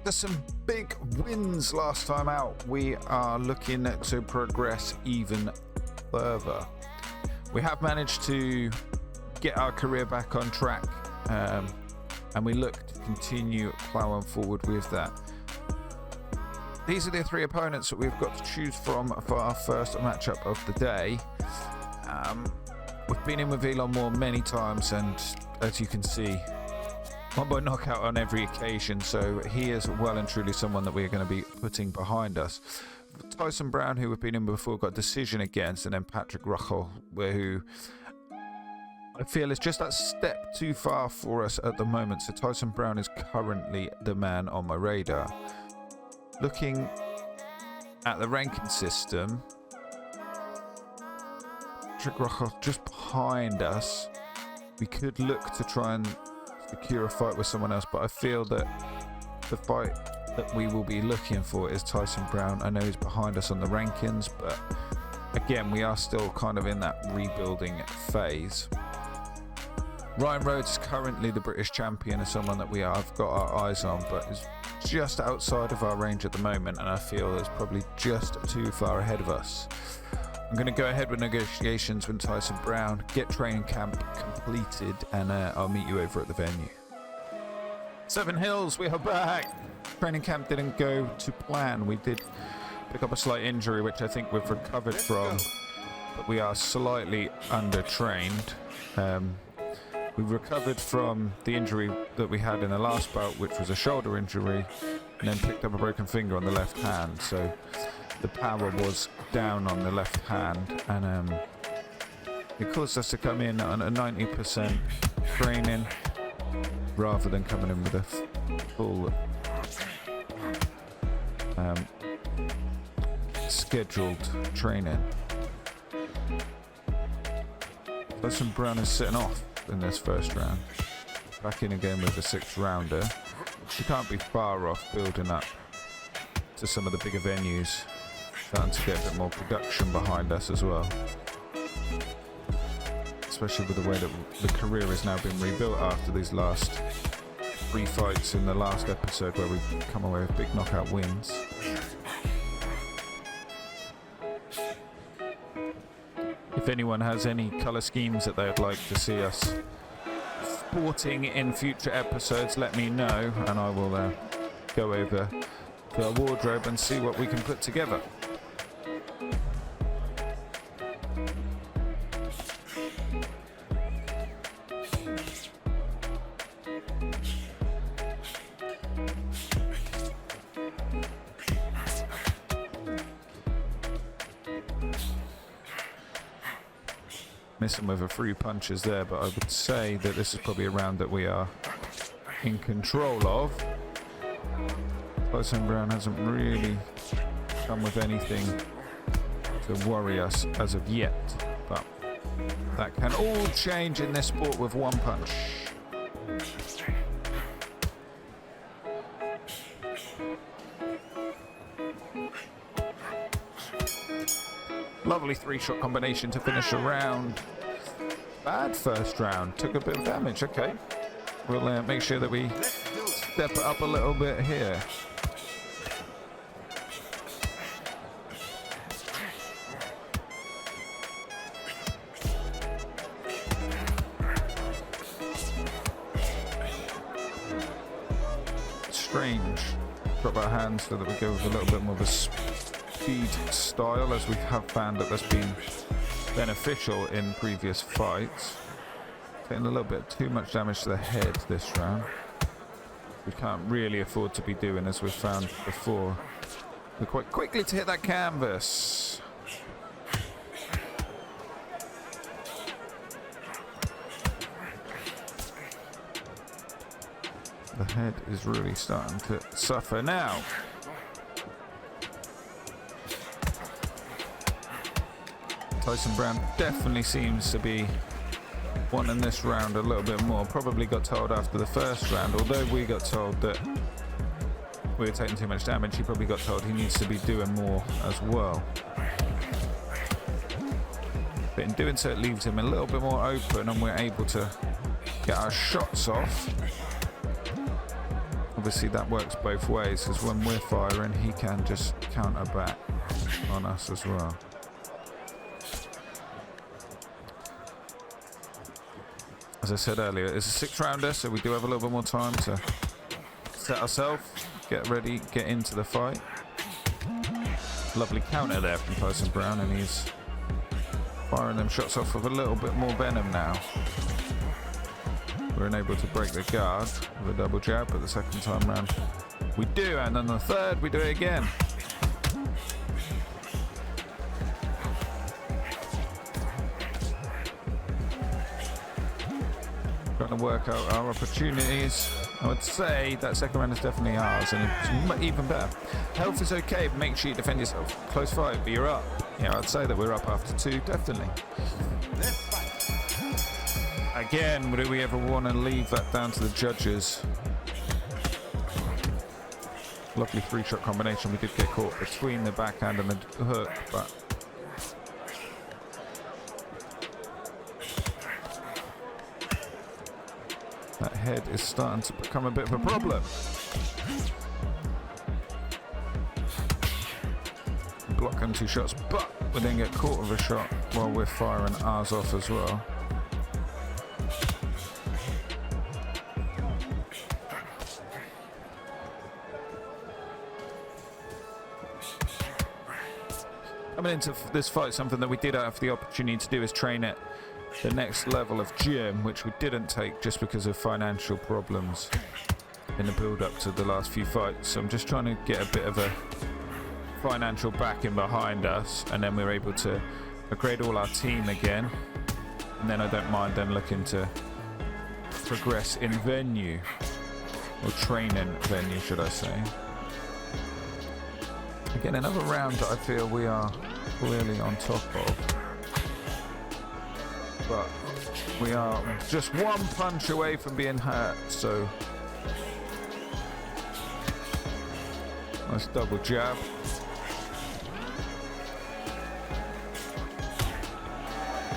After some big wins last time out, we are looking to progress even further. We have managed to get our career back on track, and we look to continue plowing forward with that. These are the three opponents that we've got to choose from for our first matchup of the day. We've been in with Elon Moore many times, and as you can see, one by knockout on every occasion, so he is well and truly someone that we're going to be putting behind us. Tyson Brown, who we've been in before, got a decision against, and then Patrick Ruchel, who I feel is just that step too far for us at the moment. So Tyson Brown is currently the man on my radar. Looking at the ranking system, Patrick Ruchel just behind us. We could look to try and secure a fight with someone else, but I feel that the fight that we will be looking for is Tyson Brown. I know he's behind us on the rankings, but again, we are still kind of in that rebuilding phase. Ryan Rhodes is currently the British champion, and someone that we have got our eyes on, but is just outside of our range at the moment, and I feel is probably just too far ahead of us. I'm going to go ahead with negotiations with Tyson Brown, get training camp completed, and I'll meet you over at the venue. Seven Hills, we are back. Training camp didn't go to plan. We did pick up a slight injury, which I think we've recovered from, but we are slightly undertrained. We recovered from the injury that we had in the last bout, which was a shoulder injury, and then picked up a broken finger on the left hand. So the power was down on the left hand, and it caused us to come in on a 90% training rather than coming in with a full scheduled training. Tyson Brown is sitting off in this first round. Back in again with the sixth rounder. She can't be far off building up to some of the bigger venues, starting to get a bit more production behind us as well. Especially with the way that the career has now been rebuilt after these last 3 fights in the last episode, where we've come away with big knockout wins. If anyone has any colour schemes that they'd like to see us sporting in future episodes, let me know, and I will go over to our wardrobe and see what we can put together. Missing with a few punches there, but I would say that this is probably a round that we are in control of. Tyson Brown hasn't really come with anything to worry us as of yet, but that can all change in this sport with one punch. Lovely 3-shot combination to finish the round. Bad first round, took a bit of damage. Okay, we'll make sure that we step it up a little bit here. Strange. Drop our hands so that we go with a little bit more of a speed style, as we have found that that's been beneficial in previous fights. Taking a little bit too much damage to the head this round. We can't really afford to be doing, as we've found before. We're quite quickly to hit that canvas. The head is really starting to suffer now. Tyson Brown definitely seems to be wanting this round a little bit more. Probably got told after the first round, although we got told that we were taking too much damage, he probably got told he needs to be doing more as well. But in doing so, it leaves him a little bit more open, and we're able to get our shots off. obviously that works both ways, because when we're firing, he can just counter back on us as well. As I said earlier, it's a 6-rounder, so we do have a little bit more time to set ourselves, get ready, get into the fight. Lovely counter there from Tyson Brown, and he's firing them shots off with a little bit more venom now. We're unable to break the guard with a double jab, but the second time round we do, and then the third we do it again. Trying to work out our opportunities. I would say that second round is definitely ours, and it's even better. Health is okay, but make sure you defend yourself. Close fight, but you're up. Yeah, I'd say that we're up after 2, definitely. Again, do we ever want to leave that down to the judges? Lovely 3-shot combination. We did get caught between the backhand and the hook, but that head is starting to become a bit of a problem. Block them 2 shots, but we then get caught with a shot while we're firing ours off as well. Coming into this fight, something that we did have the opportunity to do is train at the next level of gym, which we didn't take just because of financial problems in the build-up to the last few fights. So I'm just trying to get a bit of a financial backing behind us, and then we're able to upgrade all our team again, and then I don't mind then looking to progress in venue, or training venue should I say. Again, another round that I feel we are clearly on top of, but we are just 1 punch away from being hurt. So nice double jab.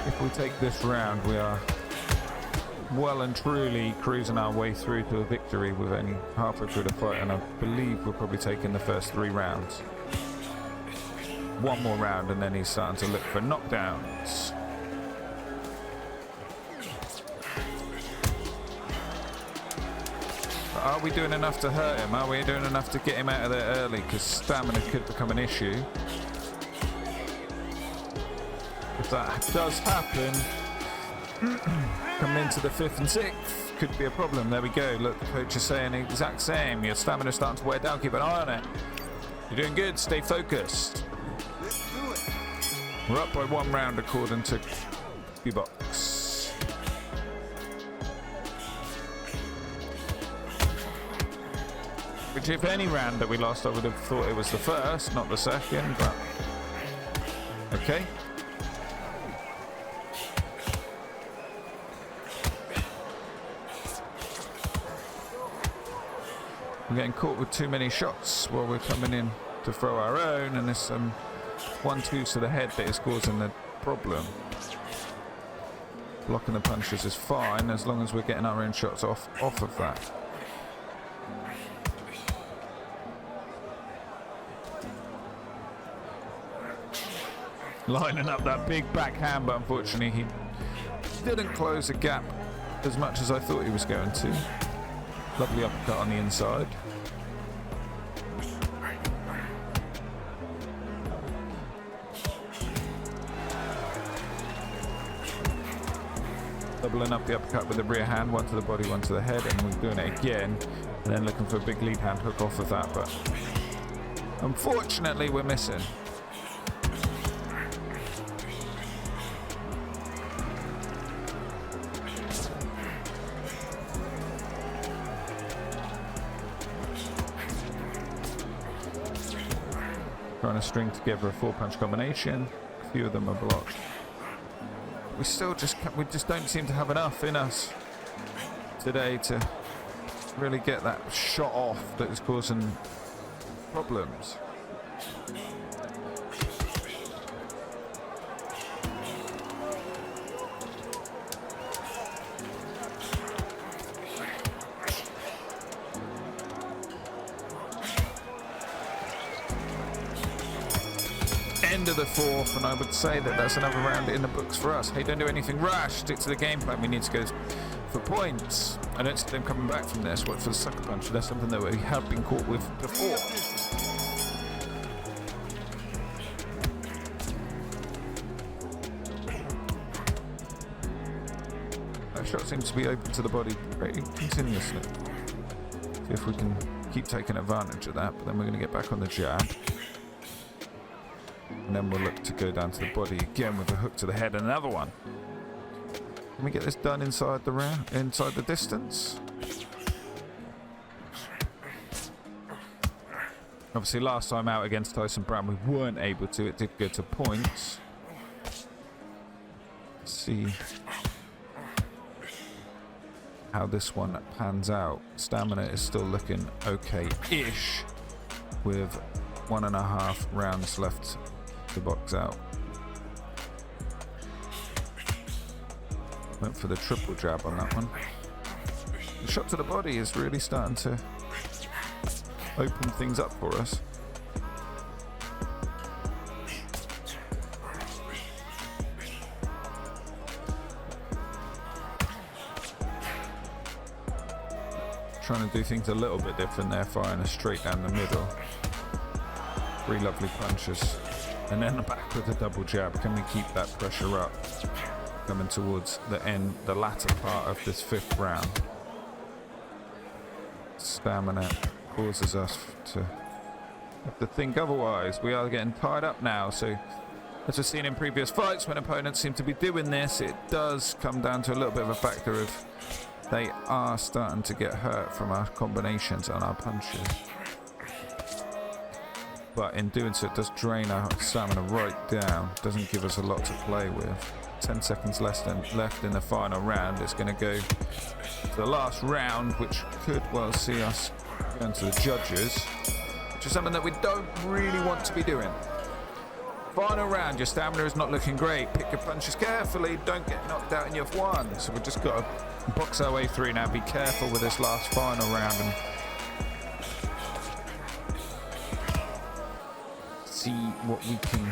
If we take this round, we are well and truly cruising our way through to a victory with only halfway through the fight, and I believe we're probably taking the first 3 rounds. 1 more round, and then he's starting to look for knockdowns. But are we doing enough to hurt him? Are we doing enough to get him out of there early? Because stamina could become an issue. If that does happen, coming into the 5th and 6th could be a problem. There we go. Look, the coach is saying the exact same. Your stamina's starting to wear down. Keep an eye on it. You're doing good. Stay focused. We're up by 1 round according to B-Box. Which, if any round that we lost, I would have thought it was the first, not the second, but okay. We're getting caught with too many shots while we're coming in to throw our own, and there's some 1-2s to the head that is causing the problem. Blocking the punches is fine as long as we're getting our own shots off of that. Lining up that big backhand, but unfortunately he didn't close the gap as much as I thought he was going to. Lovely uppercut on the inside. Doubling up the uppercut with the rear hand, 1 to the body, 1 to the head, and we're doing it again, and then looking for a big lead hand hook off of that, but unfortunately we're missing. Trying to string together a 4-punch combination. A few of them are blocked. We just don't seem to have enough in us today to really get that shot off that is causing problems. end of the fourth, and I would say that that's another round in the books for us. Hey, don't do anything rash. Stick to the game plan. We need to go for points. I don't see them coming back from this. What for the sucker punch? That's something that we have been caught with before. That shot seems to be open to the body pretty continuously. See if we can keep taking advantage of that, but then we're going to get back on the jab. And then we'll look to go down to the body again with a hook to the head and another one. Can we get this done inside the round, inside the distance? Obviously last time out against Tyson Brown we weren't able to. It did go to points. Let's see how this one pans out. Stamina is still looking okay-ish with 1.5 rounds left to box out. Went for the triple jab on that one. The shot to the body is really starting to open things up for us. Trying to do things a little bit different there, firing a straight down the middle. 3 lovely punches. And then back with a double jab. Can we keep that pressure up? Coming towards the end, the latter part of this 5th round. Stamina causes us to have to think otherwise. We are getting tied up now, so as we've seen in previous fights, when opponents seem to be doing this, it does come down to a little bit of a factor of they are starting to get hurt from our combinations and our punches. But in doing so, it does drain our stamina right down. Doesn't give us a lot to play with. 10 seconds left in the final round. It's going to go to the last round, which could well see us going to the judges, which is something that we don't really want to be doing. Final round, your stamina is not looking great. Pick your punches carefully. Don't get knocked out in your one. So we've just got to box our way through now. Be careful with this last final round and see what we can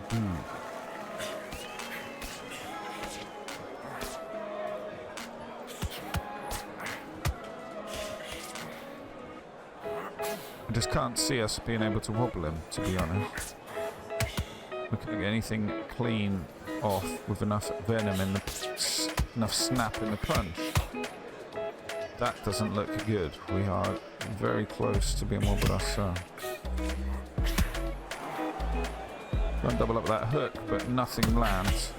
do. I just can't see us being able to wobble him, to be honest. We couldn't get anything clean off with enough venom in the enough snap in the punch. That doesn't look good. We are very close to being wobbled ourselves. Try and double up that hook, but nothing lands.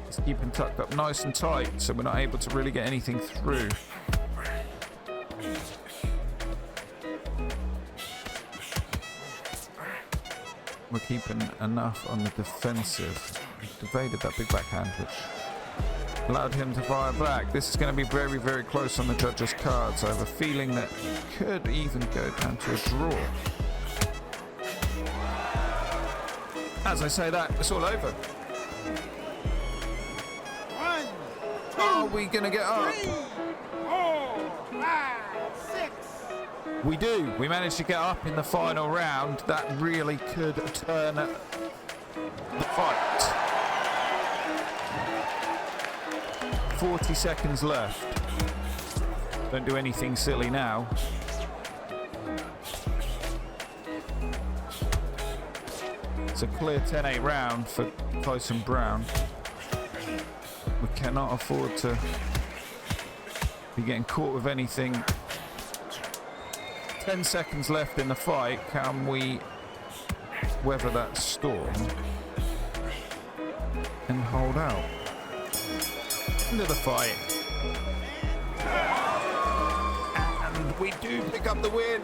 It's keeping tucked up nice and tight, so we're not able to really get anything through. We're keeping enough on the defensive. We've evaded that big backhand, which allowed him to fire back. This is going to be very, very close on the judges' cards. I have a feeling that it could even go down to a draw. As I say that, it's all over. 1, 2, Are we going to get up? 3, 4, 5, 6. We do. We managed to get up in the final round. That really could turn the fight. 40 seconds left. Don't do anything silly now. It's a clear 10-8 round for Tyson Brown. We cannot afford to be getting caught with anything. 10 seconds left in the fight. Can we weather that storm and hold out? Into the fight. And we do pick up the win.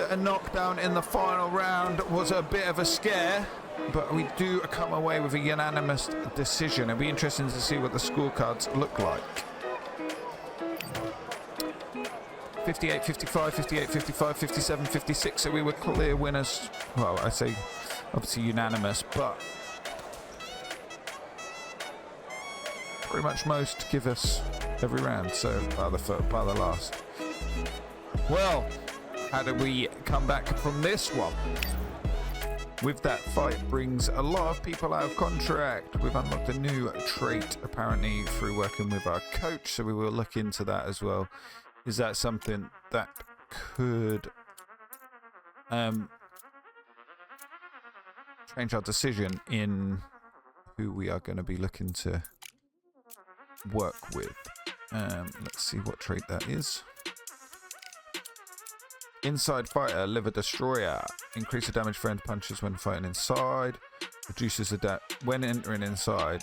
A knockdown in the final round was a bit of a scare, but we do come away with a unanimous decision. It'll be interesting to see what the scorecards look like. 58, 55, 58, 55, 57, 56. So we were clear winners. Well, I say obviously unanimous, but pretty much most give us every round. So by the last. Well, How do we come back from this one? With that fight brings a lot of people out of contract. We've unlocked a new trait, apparently, through working with our coach, so we will look into that as well. Is that something that could change our decision in who we are going to be looking to work with? Let's see what trait that is. Inside fighter, liver destroyer. Increase the damage for end punches when fighting inside. Reduces the when entering inside.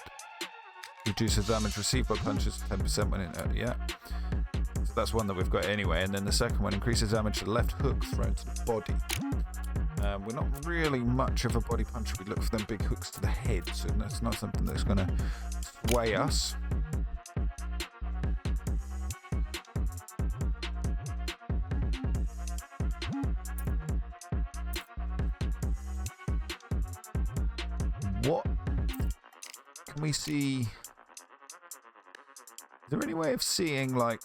Reduces damage received by punches 10% when yeah. So that's one that we've got anyway. And then the second one increases damage to the left hook thrown to the body. We're not really much of a body puncher. We look for them big hooks to the head, so that's not something that's going to sway us. What can we see? Is there any way of seeing, like,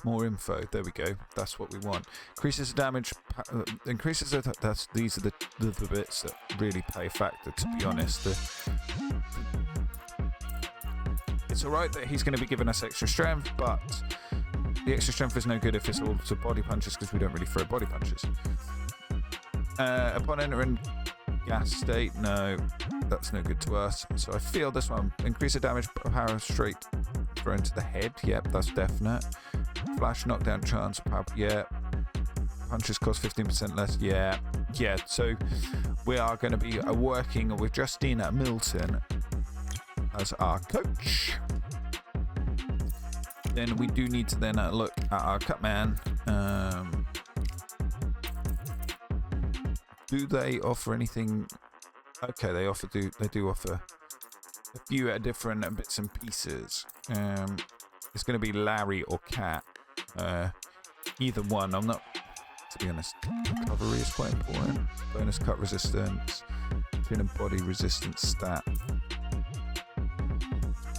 more info? There we go. That's what we want. Increases the damage. Increases the. These are the bits that really play a factor. To be honest, it's alright that he's going to be giving us extra strength, but the extra strength is no good if it's all to body punches because we don't really throw body punches. Upon entering gas state, no, that's no good to us. So I feel this one. Increase the damage power straight thrown to the head. Yep, that's definite. Flash knockdown chance. Yeah. Punches cost 15% less. Yeah. So we are going to be working with Justina Milton as our coach. Then we do need to then look at our cut man. Do they offer anything? Okay, they do offer a few different bits and pieces. It's going to be Larry or Cat. Either one. I'm not, to be honest. Recovery is quite important. Bonus cut resistance. Chin and body resistance stat.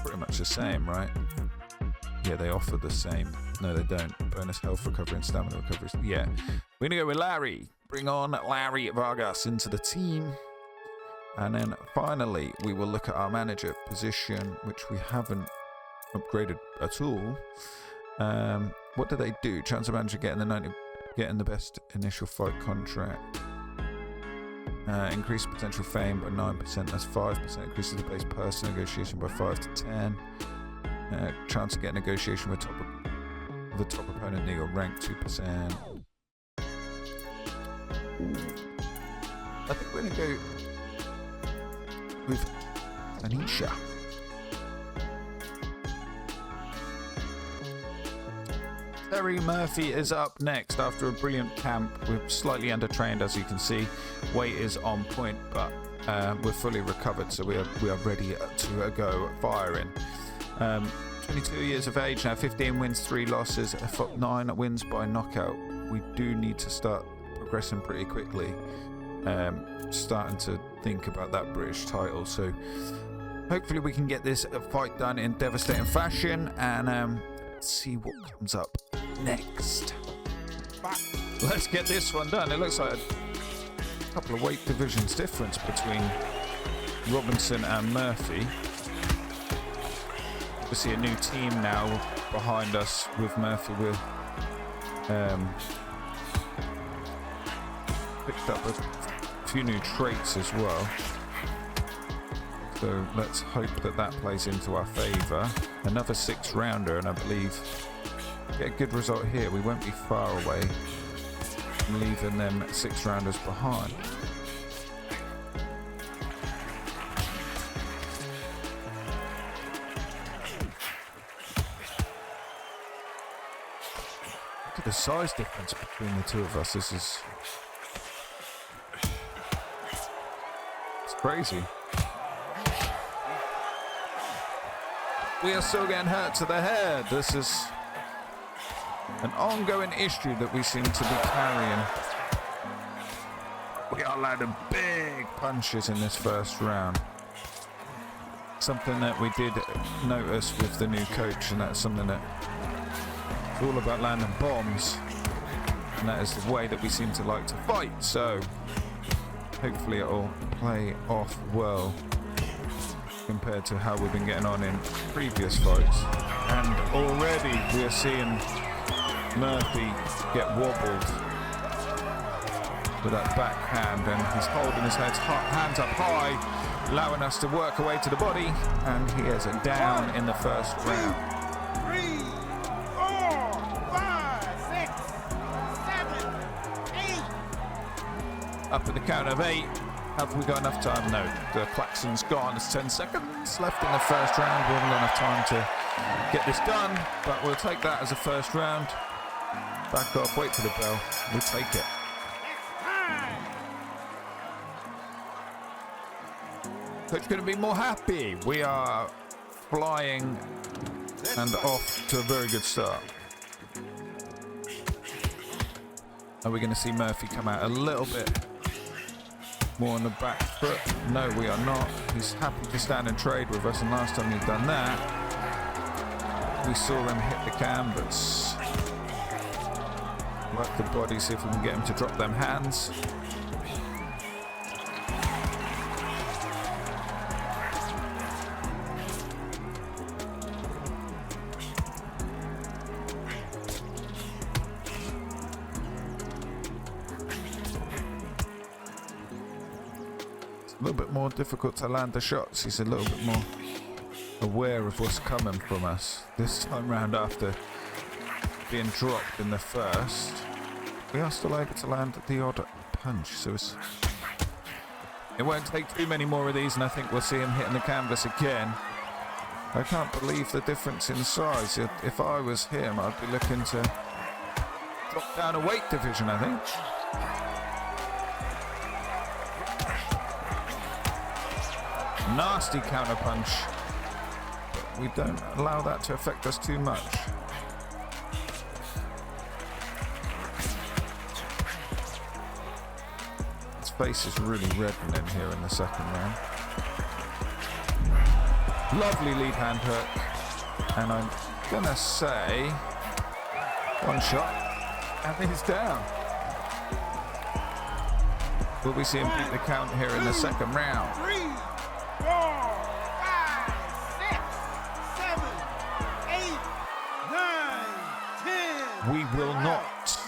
Pretty much the same, right? Yeah, they offer the same. No, they don't. Bonus health recovery and stamina recovery. Yeah. We're going to go with Larry. Bring on Larry Vargas into the team. And then finally, we will look at our manager position, which we haven't upgraded at all. What do they do? Chance of manager getting the best initial fight contract. Increase potential fame by 9%. That's 5%. Increases the base person negotiation by 5 to 10. Chance to get negotiation with the top opponent near your rank 2%. I think we're gonna go with Anisha. Terry Murphy is up next after a brilliant camp. We're slightly undertrained, as you can see. Weight is on point, but we're fully recovered, so we are ready to go firing. 22 years of age now, 15 wins, 3 losses, 9 wins by knockout. We do need to start progressing pretty quickly. Starting to think about that British title, so hopefully we can get this fight done in devastating fashion and see what comes up next. Let's get this one done. It looks like a couple of weight divisions difference between Robinson and Murphy. Obviously a new team now behind us with Murphy. With picked up a few new traits as well, so let's hope that plays into our favour. Another 6-rounder, and I believe get a good result here. We won't be far away from leaving them 6-rounders behind. Look at the size difference between the two of us. This is crazy. We are still getting hurt to the head. This is an ongoing issue that we seem to be carrying. We are landing big punches in this first round. Something that we did notice with the new coach, and that's something that it's all about landing bombs. and that is the way that we seem to like to fight. So hopefully it'll play off well compared to how we've been getting on in previous fights. And already we are seeing Murphy get wobbled with that backhand, and he's holding his hands up high, allowing us to work away to the body, and he is down in the first round. 3, 4, 5, 6, 7, 8. Up at the count of 8. Have we got enough time? No. The klaxon's gone. There's 10 seconds left in the first round. We haven't got enough time to get this done, but we'll take that as a first round. Back off, wait for the bell. We'll take it. Coach couldn't be more happy. We are flying and off to a very good start. Are we going to see Murphy come out a little bit more on the back foot? No, we are not. He's happy to stand and trade with us, and last time he'd done that, we saw him hit the canvas. Work the body, see if we can get him to drop them hands. A little bit more difficult to land the shots. He's a little bit more aware of what's coming from us. This time round, after being dropped in the first, we are still able to land the odd punch. So it won't take too many more of these, and I think we'll see him hitting the canvas again. I can't believe the difference in size. If I was him, I'd be looking to drop down a weight division, I think. Nasty counter punch, but we don't allow that to affect us too much. His face is really reddening here in the second round. Lovely lead hand hook, and I'm gonna say one shot and he's down. Will we see him beat the count here in the second round? 3, 4, 5, 6, 7, 8, 9, 10. We will not.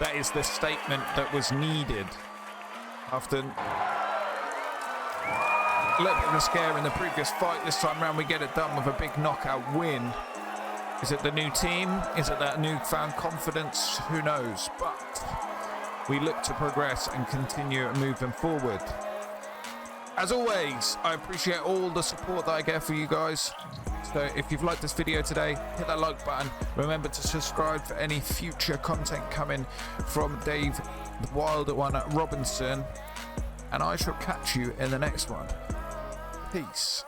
That is the statement that was needed after a little bit of a scare in the previous fight. This time round we get it done with a big knockout win. Is it the new team? Is it that newfound confidence? Who knows? But we look to progress and continue moving forward. As always, I appreciate all the support that I get for you guys. So if you've liked this video today, hit that like button. Remember to subscribe for any future content coming from Dave the Wild One Robinson. And I shall catch you in the next one. Peace.